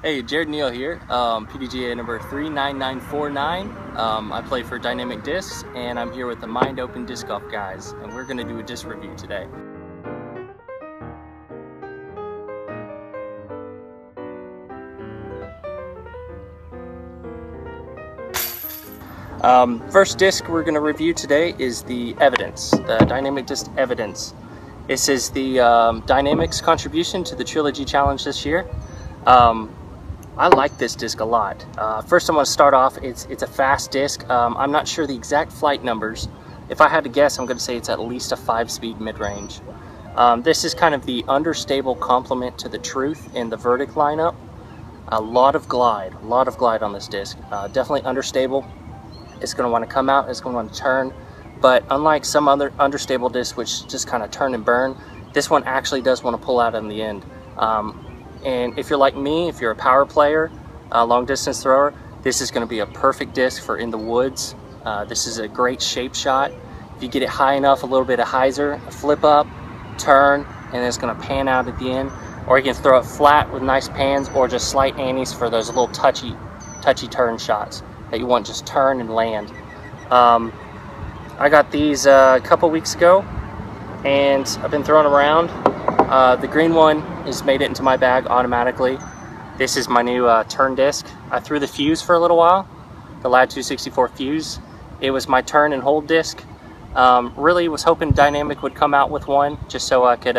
Hey, Jared Neal here, PDGA number 39949. I play for Dynamic Discs, and I'm here with the Mind Open Disc Golf guys, and we're going to do a disc review today. First disc we're going to review today is the Evidence, the Dynamic Disc Evidence. This is the Dynamics contribution to the Trilogy Challenge this year. I like this disc a lot. First, I'm going to start off, it's a fast disc. I'm not sure the exact flight numbers. If I had to guess, I'm going to say it's at least a 5-speed mid-range. This is kind of the understable complement to the Truth in the Verdict lineup. A lot of glide on this disc. Definitely understable. It's going to want to come out, it's going to want to turn. But unlike some other understable discs which just kind of turn and burn, this one actually does want to pull out in the end. And if you're like me, if you're a power player, a long distance thrower, this is going to be a perfect disc for in the woods. This is a great shape shot. If you get it high enough, a little bit of hyzer, a flip up, turn, and it's going to pan out at the end. Or you can throw it flat with nice pans, or just slight antes for those little touchy turn shots that you want just turn and land. I got these a couple weeks ago, and I've been throwing them around. The green one has made it into my bag automatically. This is my new turn disc. I threw the fuse for a little while, the Lad 264 fuse. It was my turn and hold disc. Really was hoping Dynamic would come out with one, just so I could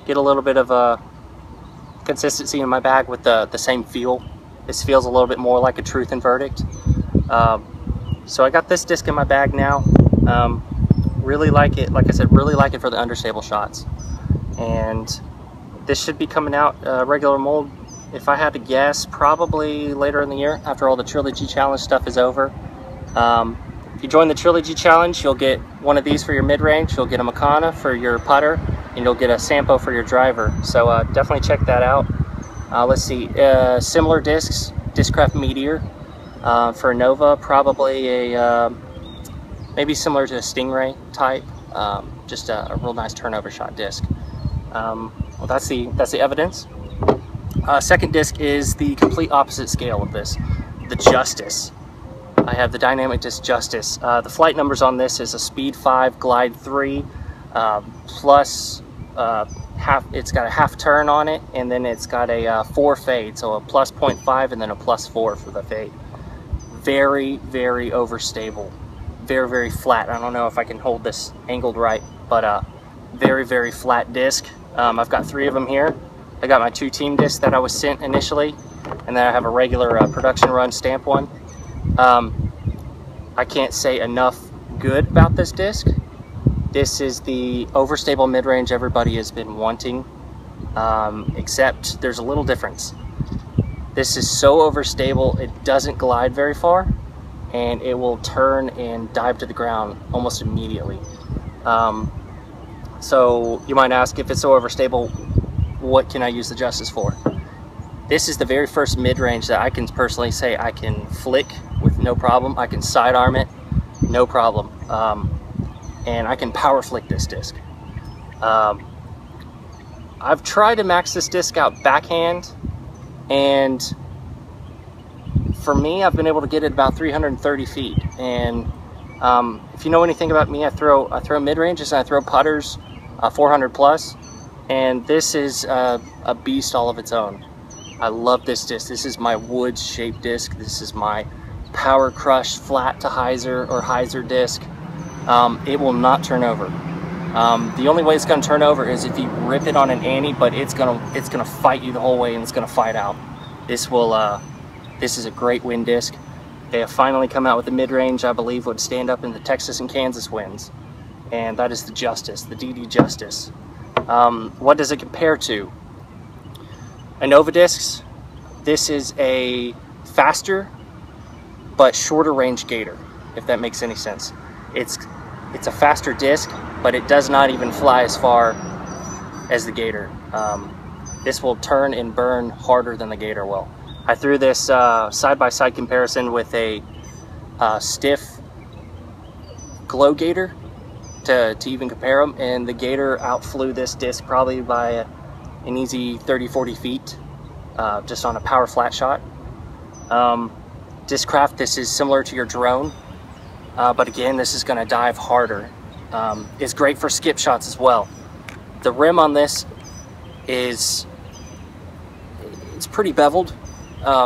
get a little bit of consistency in my bag with the same feel. This feels a little bit more like a Truth and Verdict. So I got this disc in my bag now. Really like it, like I said, really like it for the understable shots. And this should be coming out regular mold, if I had to guess, probably later in the year after all the Trilogy Challenge stuff is over. If you join the Trilogy Challenge, you'll get one of these for your mid-range, you'll get a Makana for your putter, and you'll get a Sampo for your driver. So definitely check that out. Let's see, similar discs, Discraft Meteor for Nova, probably a maybe similar to a Stingray type, just a real nice turnover shot disc. Well, that's the Evidence. Second disc is the complete opposite scale of this, the Justice. I have the Dynamic Disc Justice. The flight numbers on this is a speed 5, glide 3, plus it's got a half turn on it, and then it's got a 4 fade, so a plus 0.5 and then a plus 4 for the fade. Very, very overstable. Very, very flat. I don't know if I can hold this angled right, but very, very flat disc. I've got 3 of them here. I got my 2 team discs that I was sent initially, and then I have a regular production run stamp one. I can't say enough good about this disc. This is the overstable mid-range everybody has been wanting, except there's a little difference. This is so overstable, it doesn't glide very far, and it will turn and dive to the ground almost immediately. So you might ask, if it's so overstable, what can I use the Justice for? This is the very first mid-range that I can personally say I can flick with no problem. I can sidearm it, no problem. And I can power flick this disc. I've tried to max this disc out backhand, and for me, I've been able to get it about 330 feet. And if you know anything about me, I throw mid-ranges and I throw putters 400 plus, and this is a beast all of its own. I love this disc. This is my woods shaped disc. This is my Power Crush flat to hyzer or hyzer disc. It will not turn over. The only way it's going to turn over is if you rip it on an ante, but it's gonna fight you the whole way, and it's gonna fight out. This is a great wind disc. They have finally come out with a mid-range I believe would stand up in the Texas and Kansas winds, and that is the Justice, the DD Justice. What does it compare to? Nova discs. This is a faster but shorter range gator, if that makes any sense. It's a faster disc, but it does not even fly as far as the gator. This will turn and burn harder than the gator will. I threw this side-by-side comparison with a stiff glow gator to even compare them, and the gator outflew this disc probably by an easy 30-40 feet. just on a power flat shot. Discraft, this is similar to your drone, but again, this is going to dive harder. It's great for skip shots as well. The rim on this it's pretty beveled,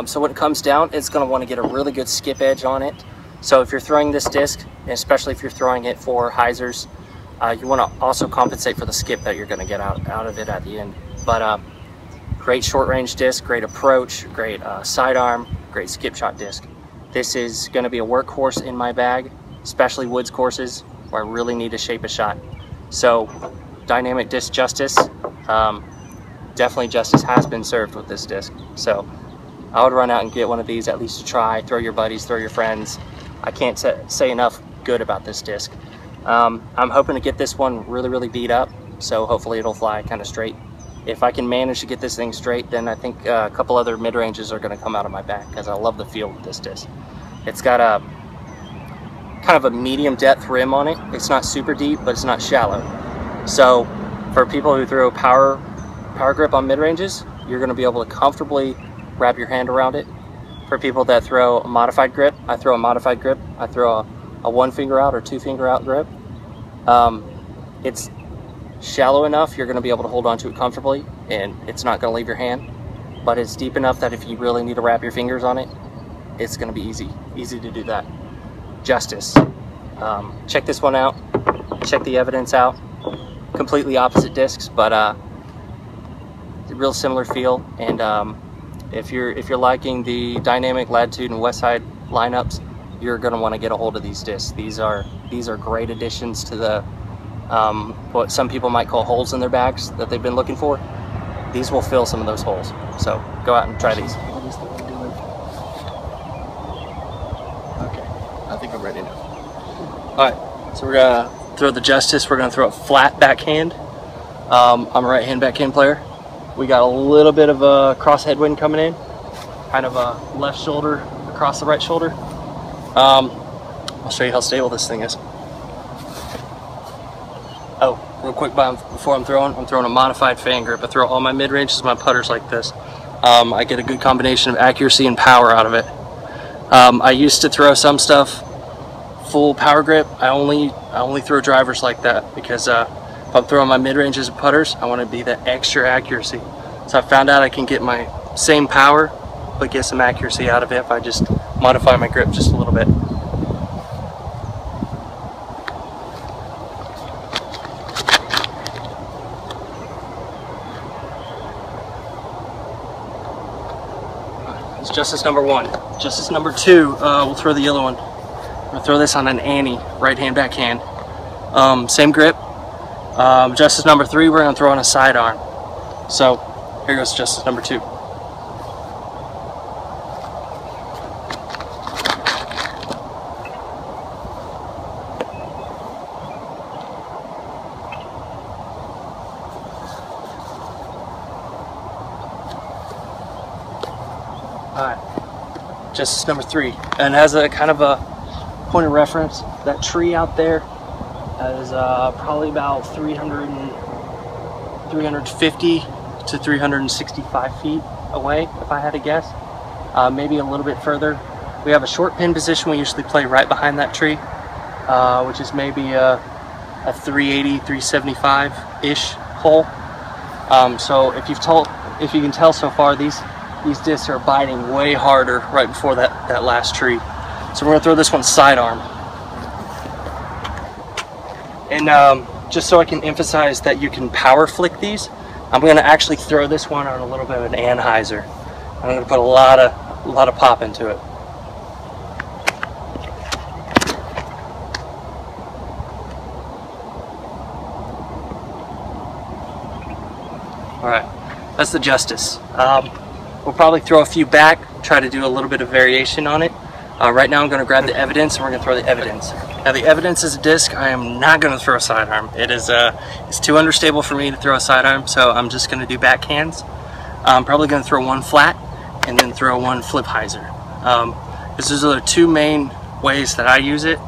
so when it comes down, it's going to want to get a really good skip edge on it. So if you're throwing this disc, and especially if you're throwing it for hyzers, you want to also compensate for the skip that you're going to get out of it at the end. But great short range disc, great approach, great sidearm, great skip shot disc. This is going to be a workhorse in my bag, especially woods courses where I really need to shape a shot. So dynamic disc justice, definitely justice has been served with this disc. So I would run out and get one of these at least to try, throw your buddies, throw your friends. I can't say enough good about this disc. I'm hoping to get this one really beat up, so hopefully it'll fly kind of straight. If I can manage to get this thing straight, then I think a couple other mid-ranges are going to come out of my bag, because I love the feel of this disc. It's got a kind of a medium depth rim on it. It's not super deep, but it's not shallow. So for people who throw power grip on mid-ranges, you're going to be able to comfortably wrap your hand around it. For people that throw a modified grip, I throw a modified grip. I throw a 1 finger out or 2 finger out grip. It's shallow enough you're going to be able to hold onto it comfortably, and it's not going to leave your hand, but it's deep enough that if you really need to wrap your fingers on it, it's going to be easy to do that. Justice. Check this one out, check the evidence out. Completely opposite discs, but a real similar feel. And if you're liking the dynamic latitude and west side lineups, you're going to want to get a hold of these discs. These are great additions to the what some people might call holes in their bags that they've been looking for. These will fill some of those holes. So go out and try these. Okay, I think I'm ready now. All right, so we're gonna throw the Justice. We're gonna throw a flat backhand. I'm a right-hand backhand player. We got a little bit of a cross headwind coming in, kind of a left shoulder across the right shoulder. I'll show you how stable this thing is. Oh, real quick before I'm throwing a modified fan grip. I throw all my mid-ranges, my putters like this. I get a good combination of accuracy and power out of it. I used to throw some stuff full power grip. I only throw drivers like that because if I'm throwing my mid-ranges and putters, I want to be that extra accuracy. So I found out I can get my same power but get some accuracy out of it if I just modify my grip just a little bit. It's Justice number 1. Justice number 2, we'll throw the yellow one. I'm gonna throw this on an Annie, right hand, backhand. Same grip. Justice number 3, we're gonna throw on a sidearm. So here goes Justice number 2. Alright, Justice number 3, and as a kind of a point of reference, that tree out there is probably about 350 to 365 feet away, if I had to guess. Maybe a little bit further. We have a short pin position. We usually play right behind that tree, which is maybe a 380, 375-ish hole. So if you can tell so far, these discs are biting way harder right before that last tree. So we're gonna throw this one sidearm. And just so I can emphasize that you can power flick these, I'm gonna actually throw this one on a little bit of an anhyzer. I'm gonna put a lot of pop into it. All right, that's the Justice. We'll probably throw a few back, try to do a little bit of variation on it. Right now I'm going to grab the Evidence and we're going to throw the Evidence. Now the Evidence is a disc. I am not going to throw a sidearm. It's too understable for me to throw a sidearm, so I'm just going to do backhands. I'm probably going to throw one flat and then throw one flip hyzer. Those are the two main ways that I use it,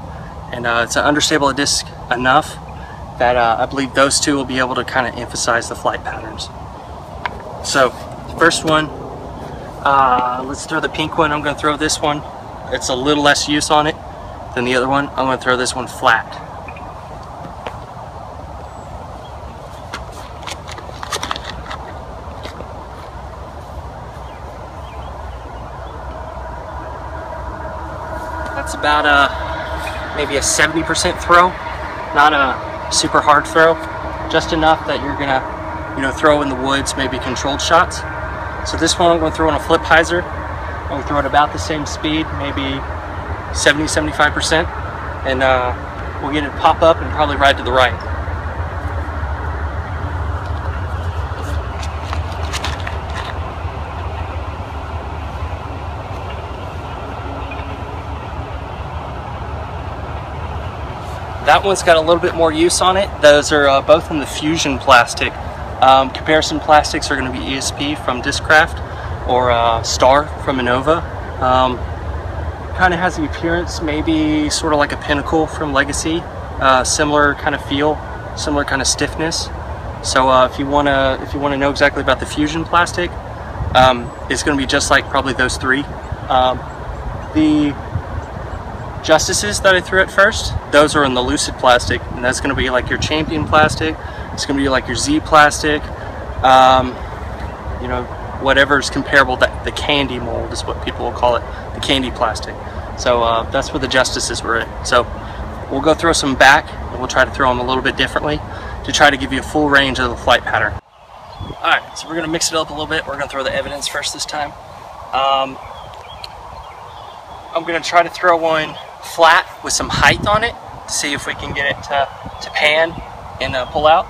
and it's an understable disc enough that I believe those two will be able to kind of emphasize the flight patterns. So first one, Let's throw the pink one. I'm going to throw this one. It's a little less use on it than the other one. I'm going to throw this one flat. That's about maybe a 70% throw, not a super hard throw, just enough that you're going to throw in the woods, maybe controlled shots. So this one I'm going to throw on a flip hyzer. I'm going to throw it about the same speed, maybe 70–75%, and we'll get it pop up and probably ride to the right. That one's got a little bit more use on it. Those are both in the fusion plastic. Comparison plastics are going to be ESP from Discraft or Star from Innova. Kind of has the appearance maybe sort of like a Pinnacle from Legacy. Similar kind of feel, similar kind of stiffness. So if you want to know exactly about the fusion plastic, it's going to be just like probably those three. The Justices that I threw at first, those are in the Lucid plastic, and that's going to be like your Champion plastic. It's going to be like your Z plastic, whatever's comparable. The candy mold is what people will call it, the candy plastic. So that's where the Justices were in. So we'll go throw some back, and we'll try to throw them a little bit differently to try to give you a full range of the flight pattern. Alright, so we're going to mix it up a little bit. We're going to throw the Evidence first this time. I'm going to try to throw one flat with some height on it to see if we can get it to pan and pull out.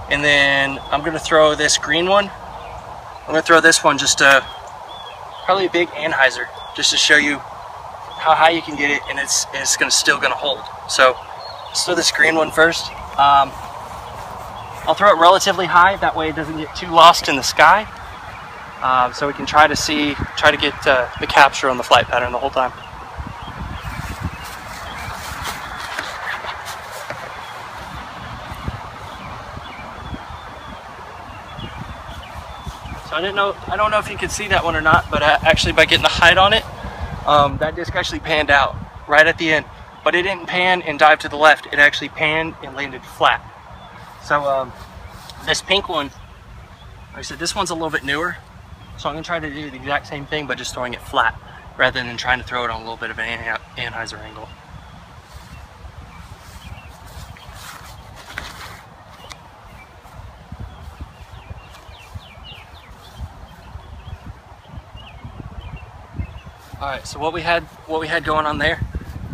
And then I'm going to throw this green one. I'm going to throw this one just probably a big anhyzer, just to show you how high you can get it, and it's still going to hold. So let's throw this green one first. I'll throw it relatively high, that way it doesn't get too lost in the sky. So we can try to get the capture on the flight pattern the whole time. So I don't know if you could see that one or not, but actually by getting the height on it, that disc actually panned out right at the end. But it didn't pan and dive to the left, it actually panned and landed flat. So this pink one, like I said, this one's a little bit newer. So I'm going to try to do the exact same thing, but just throwing it flat, rather than trying to throw it on a little bit of an anhyzer angle. Alright, so what we had going on there,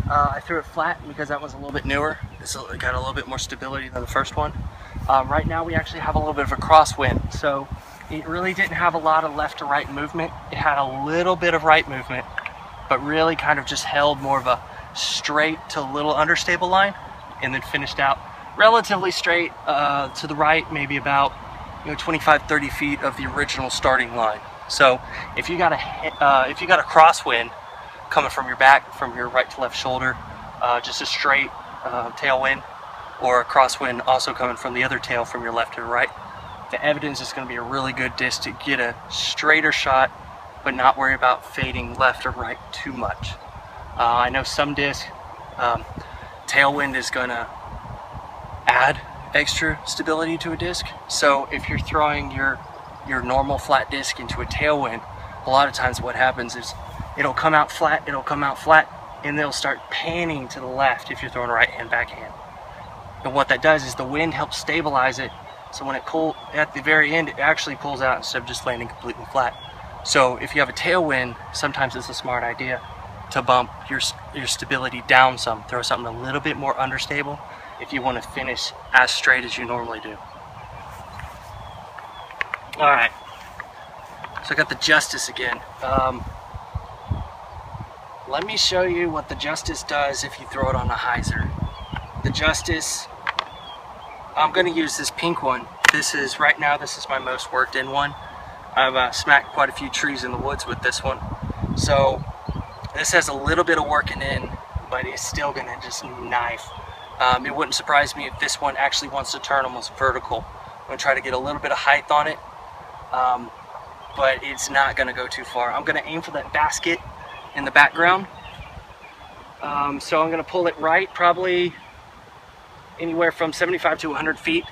I threw it flat because that was a little bit newer. This got a little bit more stability than the first one. Right now we actually have a little bit of a crosswind, so it really didn't have a lot of left to right movement. It had a little bit of right movement, but really kind of just held more of a straight to a little understable line, and then finished out relatively straight to the right, maybe about 25–30 feet of the original starting line. So if you got a crosswind coming from your back, from your right to left shoulder, just a straight tailwind, or a crosswind also coming from the other tail from your left to the right, the Evidence is going to be a really good disc to get a straighter shot, but not worry about fading left or right too much. I know some discs, tailwind is going to add extra stability to a disc. So if you're throwing your normal flat disc into a tailwind, a lot of times what happens is it'll come out flat, and they'll start panning to the left if you're throwing a right hand backhand. And what that does is the wind helps stabilize it, so when it pulls at the very end, it actually pulls out instead of just landing completely flat. So if you have a tailwind, sometimes it's a smart idea to bump your stability down some, throw something a little bit more understable if you want to finish as straight as you normally do. Alright, so I got the Justice again. Let me show you what the Justice does if you throw it on a hyzer. The Justice, I'm going to use this pink one. Right now this is my most worked in one. I've smacked quite a few trees in the woods with this one. So this has a little bit of working in, but it's still going to just knife. It wouldn't surprise me if this one actually wants to turn almost vertical. I'm going to try to get a little bit of height on it. but it's not gonna go too far. I'm gonna aim for that basket in the background. So I'm gonna pull it right, probably anywhere from 75 to 100 feet,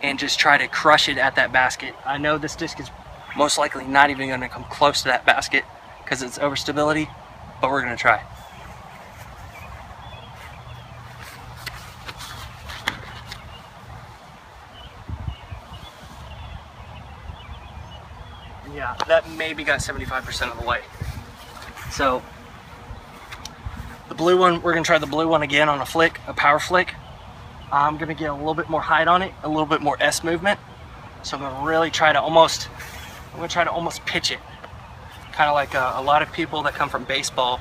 and just try to crush it at that basket. I know this disc is most likely not even gonna come close to that basket because it's overstability, but we're gonna try. Yeah, that maybe got 75% of the way. So the blue one, we're gonna try the blue one again on a flick, a power flick. I'm gonna get a little bit more height on it, a little bit more S movement. So I'm gonna really try to almost pitch it. Kind of like a lot of people that come from baseball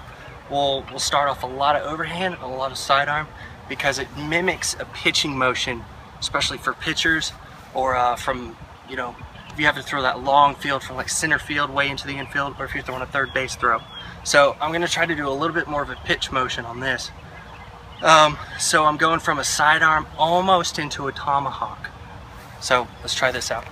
will start off a lot of overhand and a lot of sidearm because it mimics a pitching motion, especially for pitchers or from, you know, if you have to throw that long field from like center field way into the infield, or if you're throwing a third base throw. So I'm gonna try to do a little bit more of a pitch motion on this. So I'm going from a sidearm almost into a tomahawk. So let's try this out.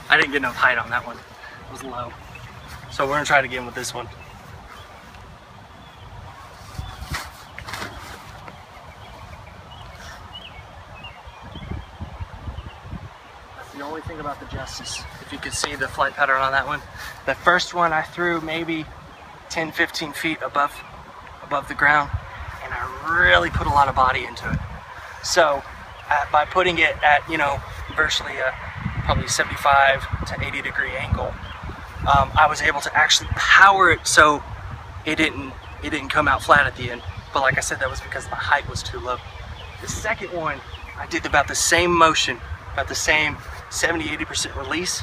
I didn't get enough height on that one. It was low. So we're gonna try it again with this one. The only thing about the Justice, if you could see the flight pattern on that one, the first one I threw maybe 10-15 feet above the ground, and I really put a lot of body into it. So by putting it at, you know, virtually a probably 75 to 80 degree angle, I was able to actually power it so it didn't come out flat at the end. But like I said, that was because the height was too low. The second one, I did about the same motion, about the same 70-80% release,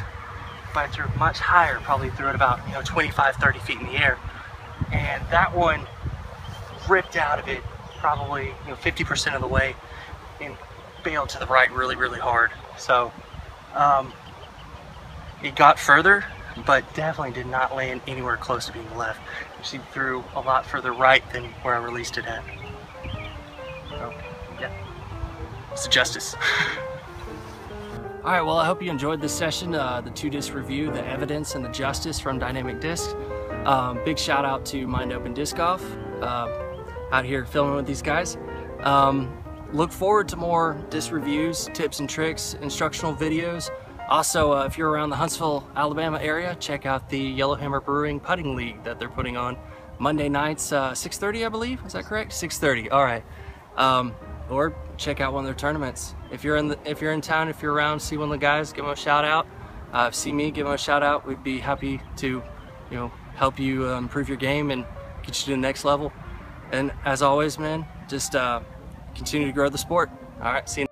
but I threw it much higher, probably threw it about 25-30 feet in the air, and that one ripped out of it probably 50% of the way and bailed to the right really hard. So it got further, but definitely did not land anywhere close to being left. She threw a lot further right than where I released it at. So yeah, it's a Justice. All right, well, I hope you enjoyed this session, the 2-disc review, the Evidence and the Justice from Dynamic Discs. Big shout out to Mind Open Disc Golf, out here filming with these guys. Look forward to more disc reviews, tips and tricks, instructional videos. Also, if you're around the Huntsville, Alabama area, check out the Yellowhammer Brewing Putting League that they're putting on Monday nights, 6:30, I believe. Is that correct? 6:30. All right. Or check out one of their tournaments. If you're in town, if you're around, see one of the guys, give them a shout out. See me, give them a shout out. We'd be happy to, help you improve your game and get you to the next level. And as always, man, just continue to grow the sport. All right, see you.